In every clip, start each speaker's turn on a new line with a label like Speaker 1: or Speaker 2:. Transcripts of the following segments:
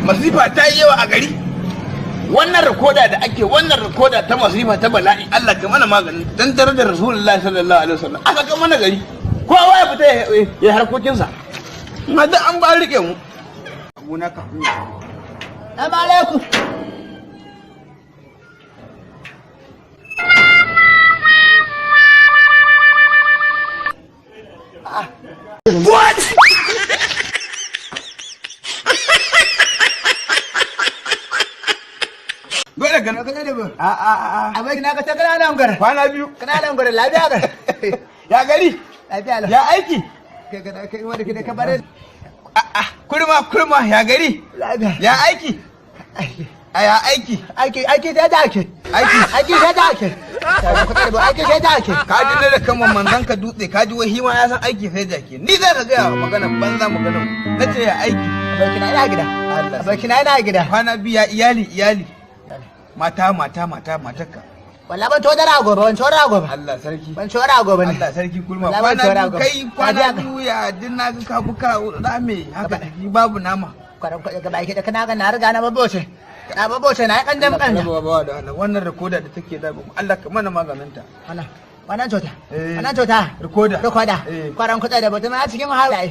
Speaker 1: Masifa ta yi yawa a gari. Wannan rikoda da ake, wannan rikoda ta masifa ta bala'i, Allah ka mana magani dan darajar Rasulullahi sallallahu alaihi wasallam. Aka ga mana gari. Kowa ya fita ya harkokinsa. Ma da an ba rike mu. Abuna ka.
Speaker 2: Assalamu alaikum.
Speaker 1: What? Dole gana kana da ba.
Speaker 2: A bai na ka ta kana nan gar.
Speaker 1: Kwana biyu.
Speaker 2: Kana nan gar lafiya gar.
Speaker 1: Ya gari.
Speaker 2: Lafiya lau.
Speaker 1: Ya aiki.
Speaker 2: Kai wanda kike ka bare.
Speaker 1: Kurma ya gari.
Speaker 2: Lafiya.
Speaker 1: Ya aiki. Ya aiki.
Speaker 2: Aiki da ake. Aiki da ake. Aiki da ake.
Speaker 1: Ka ji da kan manzon ka dutse, ka ji wai hima ya san aiki sai jake. Ni za ka ga magana banza magana. Nace ya aiki.
Speaker 2: Abokina ina gida. Abokina ina gida.
Speaker 1: Kwana biya iyali. Matarka.
Speaker 2: Walla ban to dara gobe, ban to dara gobe.
Speaker 1: Allah sarki.
Speaker 2: Ban to dara gobe ne.
Speaker 1: Allah sarki kulma.
Speaker 2: Wallahi ban to dara gobe.
Speaker 1: Kai kwana biyu ya din na ga ka buka rame haka ni babu nama.
Speaker 2: Kwaran kwaje ga baki da kana ga na riga na baboce. Na baboce na kan dam kan.
Speaker 1: Wannan rikoda da take da Allah ka mana maganinta.
Speaker 2: Wannan tota. Wannan tota.
Speaker 1: Rikoda.
Speaker 2: Kwaran kwaje da mutum a cikin hawaye.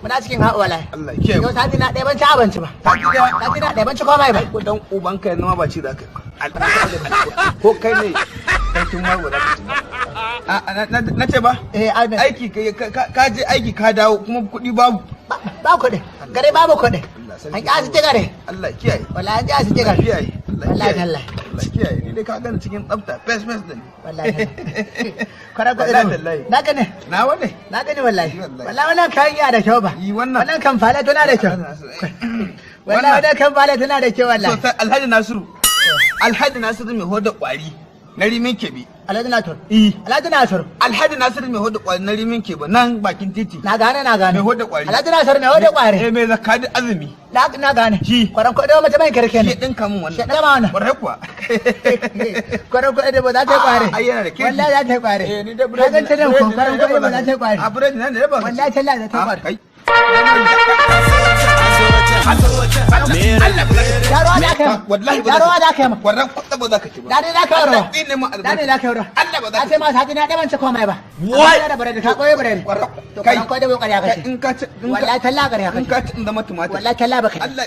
Speaker 2: Muna cikin hawa wallahi.
Speaker 1: Allah ya kiyaye.
Speaker 2: Yau sati na ɗaya ban ci abinci ba. Sati na ɗaya ban ci komai ba.
Speaker 1: Ko dan uban ka ma ba ci zaka. Ko kai ne sarkin mago zaka ci. Na ce ba? Aiki ka je aiki ka dawo kuma kuɗi babu.
Speaker 2: Ba kuɗi. Gare babu kuɗi. An ƙi asiti gare.
Speaker 1: Allah ya kiyaye.
Speaker 2: Wallahi an ƙi asiti gare.
Speaker 1: Kiyaye.
Speaker 2: Wallahi tallahi.
Speaker 1: Allah ya kiyaye. Ni dai ka gani cikin tsafta fes din.
Speaker 2: Wallahi. Kwarar kwaɗi. Na gane.
Speaker 1: Na wane?
Speaker 2: Na gani wallahi. Wallahi wannan kayan iya da kyau ba. Wannan kan fala tana da kyau. Wallahi wannan kan fala tana da kyau wallahi.
Speaker 1: Sosai Alhaji Nasiru mai hoda kwari na Rimin Kebe.
Speaker 2: Alhaji Nasiru.
Speaker 1: Alhaji Nasiru mai hoda kwari na Rimin Kebe nan bakin titi.
Speaker 2: Na gane.
Speaker 1: Mai hoda kwari.
Speaker 2: Alhaji Nasiru mai hoda kwari.
Speaker 1: Mai zakati azumi.
Speaker 2: Na gane.
Speaker 1: Shi.
Speaker 2: Kwaran kwaɗi mace mai kirke ne.
Speaker 1: Shi ɗin kamun wannan.
Speaker 2: Shi ɗin wannan.
Speaker 1: Kwarai kuwa.
Speaker 2: Kwaran kwaɗi ba za ta yi kwari.
Speaker 1: Ai yana da kirki.
Speaker 2: Wallahi za ta yi kwari.
Speaker 1: Ni da
Speaker 2: Na gan ta nan ko kwaran kwaɗi ba za ta yi kwari.
Speaker 1: A buredi nan da ba.
Speaker 2: Wallahi tallahi za ta yi kwari.
Speaker 1: Kai.
Speaker 2: Yaro da kai.
Speaker 1: Wallahi ba.
Speaker 2: Yaro da kai ma.
Speaker 1: Kwaran kwaɗi ba za ka ci ba.
Speaker 2: Dani da kai rawa.
Speaker 1: Ni ne mu albarka.
Speaker 2: Dani da kai rawa.
Speaker 1: Allah ba za ka
Speaker 2: ce ma sati na ɗaya ban ci komai ba.
Speaker 1: Wai.
Speaker 2: Da bare da ka koyi bare. To
Speaker 1: Kai.
Speaker 2: kwaran kwaɗi ba ƙarya kace.
Speaker 1: In ka ci
Speaker 2: Wallahi tallahi ƙarya kace.
Speaker 1: in ka ci in zama tumatir.
Speaker 2: Wallahi tallahi ba kace.
Speaker 1: Allah